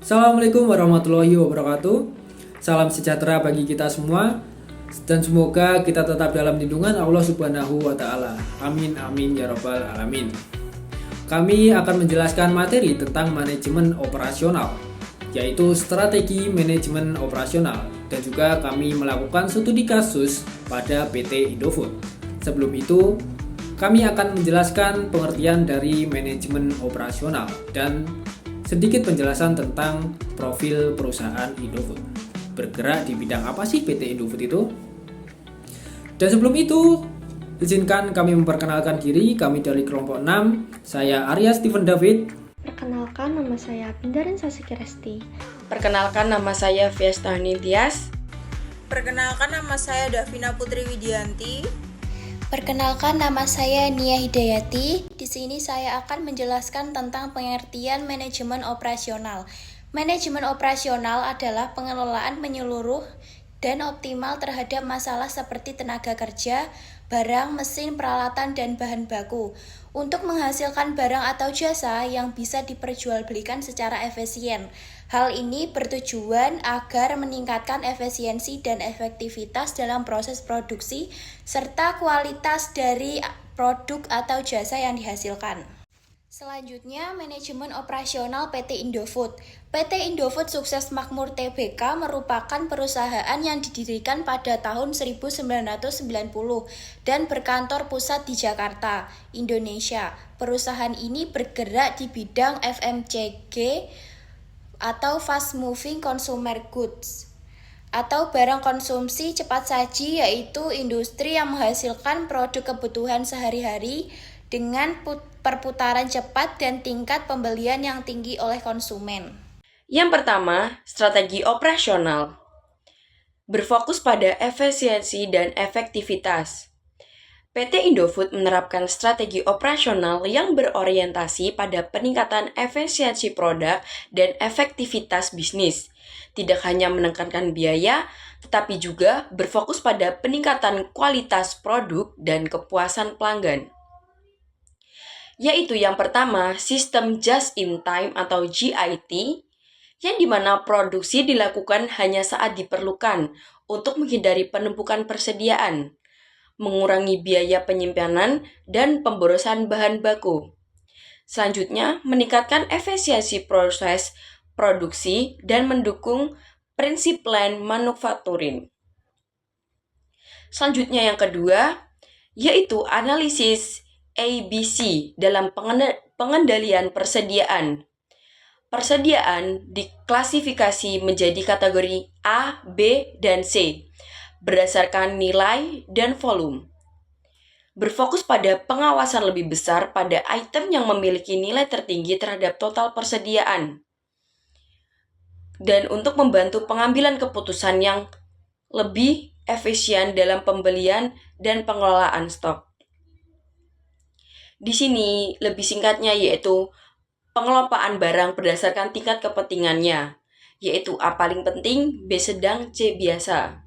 Assalamualaikum warahmatullahi wabarakatuh. Salam sejahtera bagi kita semua dan semoga kita tetap dalam lindungan Allah Subhanahu wa taala. Amin amin ya rabbal alamin. Kami akan menjelaskan materi tentang manajemen operasional, yaitu strategi manajemen operasional, dan juga kami melakukan studi kasus pada PT Indofood. Sebelum itu, kami akan menjelaskan pengertian dari manajemen operasional dan sedikit penjelasan tentang profil perusahaan Indofood. Bergerak di bidang apa sih PT Indofood itu? Dan sebelum itu, izinkan kami memperkenalkan diri. Kami dari kelompok 6. Saya Arya Steven David. Perkenalkan, nama saya Pindarin Sasiki Resti. Perkenalkan, nama saya Fiesta Nintias. Perkenalkan, nama saya Davina Putri Widianti. Perkenalkan, nama saya Nia Hidayati. Di sini saya akan menjelaskan tentang pengertian manajemen operasional. Manajemen operasional adalah pengelolaan menyeluruh dan optimal terhadap masalah seperti tenaga kerja, barang, mesin, peralatan, dan bahan baku untuk menghasilkan barang atau jasa yang bisa diperjualbelikan secara efisien. Hal ini bertujuan agar meningkatkan efisiensi dan efektivitas dalam proses produksi serta kualitas dari produk atau jasa yang dihasilkan. Selanjutnya, manajemen operasional PT Indofood. PT Indofood Sukses Makmur Tbk merupakan perusahaan yang didirikan pada tahun 1990 dan berkantor pusat di Jakarta, Indonesia. Perusahaan ini bergerak di bidang FMCG atau Fast Moving Consumer Goods atau barang konsumsi cepat saji, yaitu industri yang menghasilkan produk kebutuhan sehari-hari dengan perputaran cepat dan tingkat pembelian yang tinggi oleh konsumen. Yang pertama, strategi operasional. Berfokus pada efisiensi dan efektivitas. PT Indofood menerapkan strategi operasional yang berorientasi pada peningkatan efisiensi produk dan efektivitas bisnis. Tidak hanya menekankan biaya, tetapi juga berfokus pada peningkatan kualitas produk dan kepuasan pelanggan. Yaitu yang pertama, sistem just in time atau JIT, yang dimana produksi dilakukan hanya saat diperlukan untuk menghindari penumpukan persediaan, mengurangi biaya penyimpanan dan pemborosan bahan baku. Selanjutnya, meningkatkan efisiensi proses produksi dan mendukung prinsip lean manufacturing. Selanjutnya yang kedua, yaitu analisis ABC dalam pengendalian persediaan. Persediaan diklasifikasi menjadi kategori A, B, dan C berdasarkan nilai dan volume. Berfokus pada pengawasan lebih besar pada item yang memiliki nilai tertinggi terhadap total persediaan. Dan untuk membantu pengambilan keputusan yang lebih efisien dalam pembelian dan pengelolaan stok. Di sini lebih singkatnya yaitu pengelompaan barang berdasarkan tingkat kepentingannya, yaitu A paling penting, B sedang, C biasa.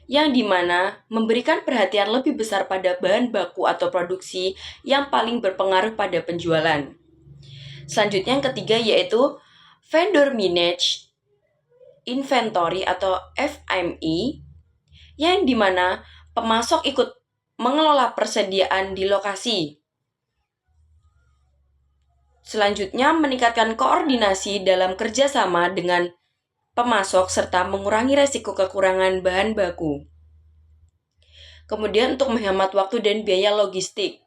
Yang dimana memberikan perhatian lebih besar pada bahan baku atau produksi yang paling berpengaruh pada penjualan. Selanjutnya yang ketiga yaitu Vendor Managed Inventory atau FMI, yang dimana pemasok ikut mengelola persediaan di lokasi. Selanjutnya, meningkatkan koordinasi dalam kerjasama dengan pemasok serta mengurangi resiko kekurangan bahan baku. Kemudian untuk menghemat waktu dan biaya logistik,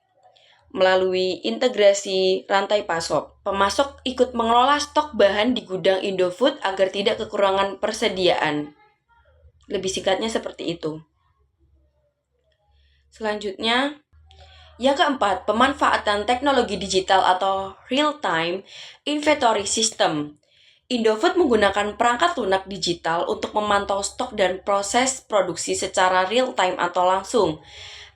melalui integrasi rantai pasok, pemasok ikut mengelola stok bahan di gudang Indofood agar tidak kekurangan persediaan. Lebih singkatnya seperti itu. Selanjutnya, yang keempat, pemanfaatan teknologi digital atau real-time inventory system. Indofood menggunakan perangkat lunak digital untuk memantau stok dan proses produksi secara real-time atau langsung.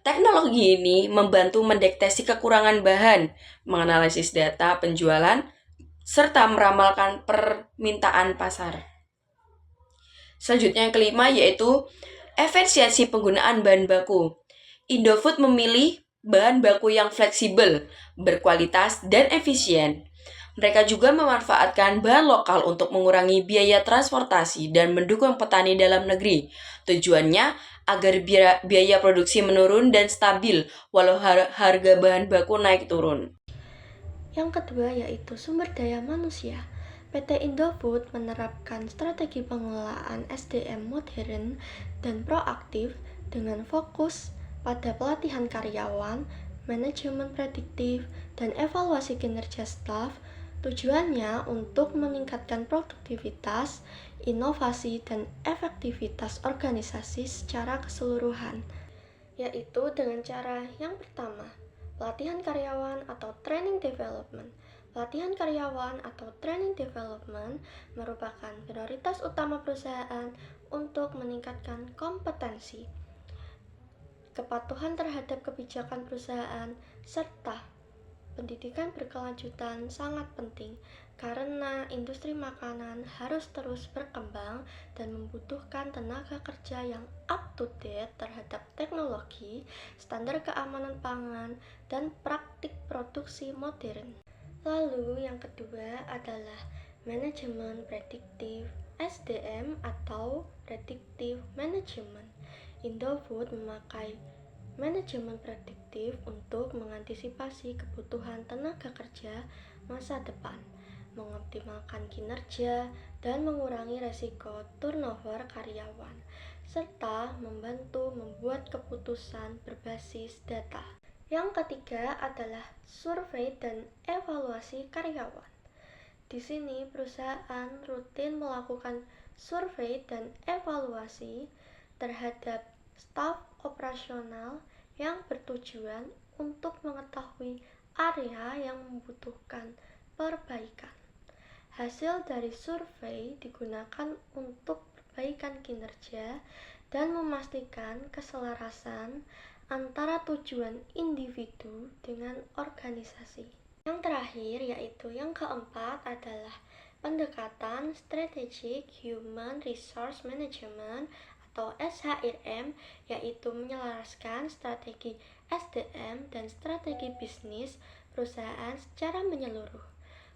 Teknologi ini membantu mendeteksi kekurangan bahan, menganalisis data penjualan, serta meramalkan permintaan pasar. Selanjutnya yang kelima yaitu efisiensi penggunaan bahan baku. Indofood memilih bahan baku yang fleksibel, berkualitas, dan efisien. Mereka juga memanfaatkan bahan lokal untuk mengurangi biaya transportasi dan mendukung petani dalam negeri. Tujuannya agar biaya produksi menurun dan stabil walau harga bahan baku naik turun. Yang kedua yaitu sumber daya manusia. PT Indofood menerapkan strategi pengelolaan SDM modern dan proaktif dengan fokus pada pelatihan karyawan, manajemen prediktif, dan evaluasi kinerja staf. Tujuannya untuk meningkatkan produktivitas, inovasi, dan efektivitas organisasi secara keseluruhan, yaitu dengan cara yang pertama, pelatihan karyawan atau training development. Pelatihan karyawan atau training development merupakan prioritas utama perusahaan untuk meningkatkan kompetensi, kepatuhan terhadap kebijakan perusahaan, serta pendidikan berkelanjutan sangat penting karena industri makanan harus terus berkembang dan membutuhkan tenaga kerja yang up to date terhadap teknologi, standar keamanan pangan, dan praktik produksi modern. Lalu yang kedua adalah manajemen prediktif SDM atau predictive management. Indofood memakai manajemen prediktif untuk mengantisipasi kebutuhan tenaga kerja masa depan, mengoptimalkan kinerja, dan mengurangi resiko turnover karyawan, serta membantu membuat keputusan berbasis data. Yang ketiga adalah survei dan evaluasi karyawan. Di sini perusahaan rutin melakukan survei dan evaluasi terhadap staf operasional yang bertujuan untuk mengetahui area yang membutuhkan perbaikan. Hasil dari survei digunakan untuk perbaikan kinerja dan memastikan keselarasan antara tujuan individu dengan organisasi. Yang terakhir yaitu yang keempat adalah pendekatan Strategic Human Resource Management atau SHRM, yaitu menyelaraskan strategi SDM dan strategi bisnis perusahaan secara menyeluruh.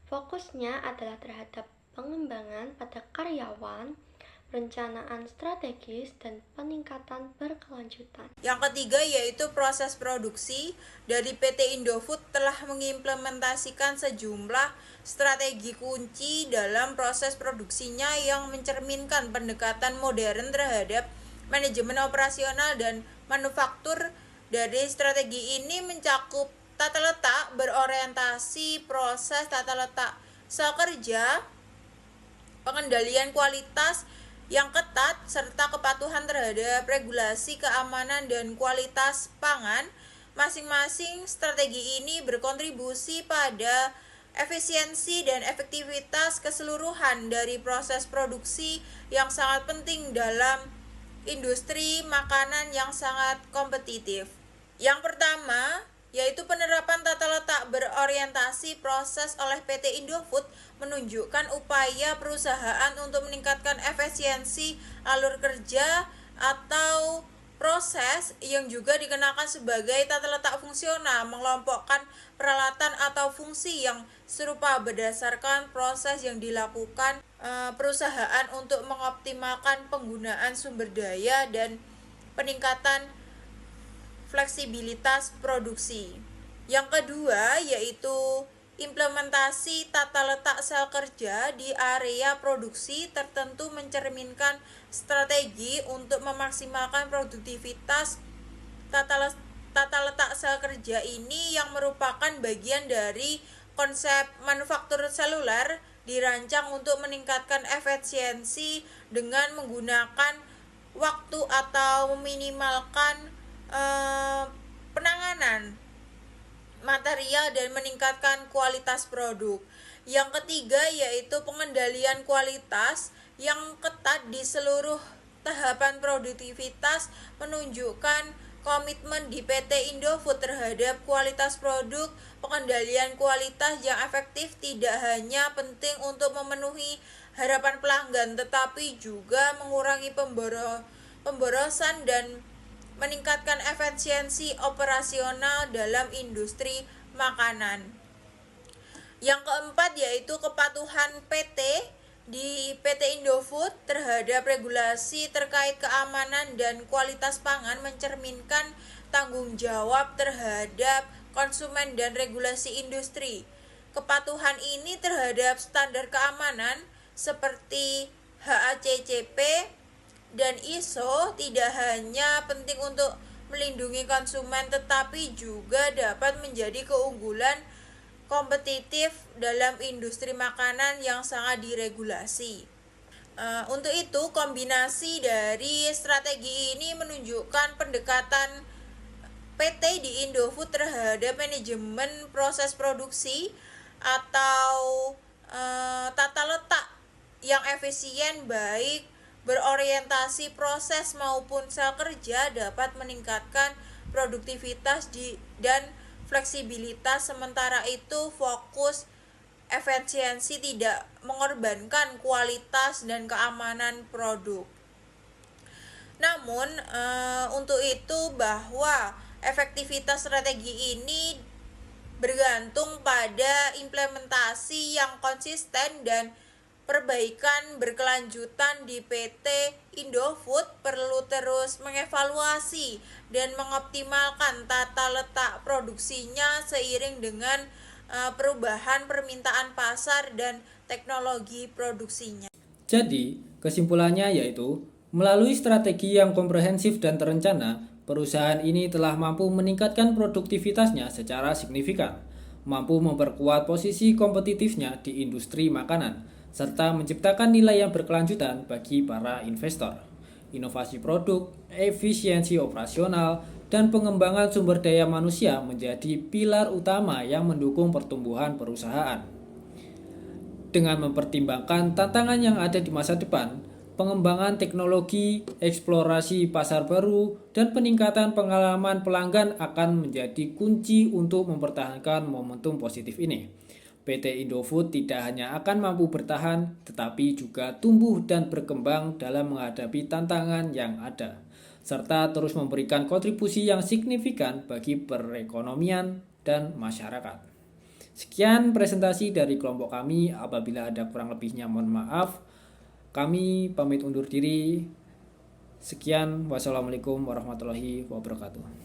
Fokusnya adalah terhadap pengembangan pada karyawan, perencanaan strategis, dan peningkatan berkelanjutan. Yang ketiga yaitu proses produksi. Dari PT Indofood telah mengimplementasikan sejumlah strategi kunci dalam proses produksinya yang mencerminkan pendekatan modern terhadap manajemen operasional dan manufaktur. Dari strategi ini mencakup tata letak berorientasi proses tata letak sel kerja, pengendalian kualitas yang ketat, serta kepatuhan terhadap regulasi keamanan dan kualitas pangan. Masing-masing strategi ini berkontribusi pada efisiensi dan efektivitas keseluruhan dari proses produksi yang sangat penting dalam industri makanan yang sangat kompetitif. Yang pertama yaitu penerapan tata letak berorientasi proses oleh PT Indofood menunjukkan upaya perusahaan untuk meningkatkan efisiensi alur kerja atau proses yang juga dikenakan sebagai tata letak fungsional, mengelompokkan peralatan atau fungsi yang serupa berdasarkan proses yang dilakukan perusahaan untuk mengoptimalkan penggunaan sumber daya dan peningkatan fleksibilitas produksi. Yang kedua yaitu implementasi tata letak sel kerja di area produksi tertentu mencerminkan strategi untuk memaksimalkan produktivitas. Tata letak sel kerja ini yang merupakan bagian dari konsep manufaktur seluler dirancang untuk meningkatkan efisiensi dengan menggunakan waktu atau meminimalkan penanganan material dan meningkatkan kualitas produk. Yang ketiga yaitu pengendalian kualitas yang ketat di seluruh tahapan produktivitas menunjukkan komitmen di PT Indofood terhadap kualitas produk. Pengendalian kualitas yang efektif tidak hanya penting untuk memenuhi harapan pelanggan, tetapi juga mengurangi pemborosan dan meningkatkan efisiensi operasional dalam industri makanan. Yang keempat yaitu kepatuhan PT di PT Indofood terhadap regulasi terkait keamanan dan kualitas pangan mencerminkan tanggung jawab terhadap konsumen dan regulasi industri. Kepatuhan ini terhadap standar keamanan seperti HACCP dan ISO tidak hanya penting untuk melindungi konsumen tetapi juga dapat menjadi keunggulan kompetitif dalam industri makanan yang sangat diregulasi. Untuk itu, kombinasi dari strategi ini menunjukkan pendekatan PT di Indofood terhadap manajemen proses produksi atau tata letak yang efisien, baik berorientasi proses maupun sel kerja dapat meningkatkan produktivitas dan fleksibilitas, sementara itu fokus efisiensi tidak mengorbankan kualitas dan keamanan produk. Namun untuk itu bahwa efektivitas strategi ini bergantung pada implementasi yang konsisten dan perbaikan berkelanjutan di PT Indofood perlu terus mengevaluasi dan mengoptimalkan tata letak produksinya seiring dengan perubahan permintaan pasar dan teknologi produksinya. Jadi, kesimpulannya yaitu, melalui strategi yang komprehensif dan terencana, perusahaan ini telah mampu meningkatkan produktivitasnya secara signifikan, mampu memperkuat posisi kompetitifnya di industri makanan, serta menciptakan nilai yang berkelanjutan bagi para investor. Inovasi produk, efisiensi operasional, dan pengembangan sumber daya manusia menjadi pilar utama yang mendukung pertumbuhan perusahaan. Dengan mempertimbangkan tantangan yang ada di masa depan, pengembangan teknologi, eksplorasi pasar baru, dan peningkatan pengalaman pelanggan akan menjadi kunci untuk mempertahankan momentum positif ini. PT Indofood tidak hanya akan mampu bertahan, tetapi juga tumbuh dan berkembang dalam menghadapi tantangan yang ada, serta terus memberikan kontribusi yang signifikan bagi perekonomian dan masyarakat. Sekian presentasi dari kelompok kami, apabila ada kurang lebihnya mohon maaf. Kami pamit undur diri. Sekian, wassalamualaikum warahmatullahi wabarakatuh.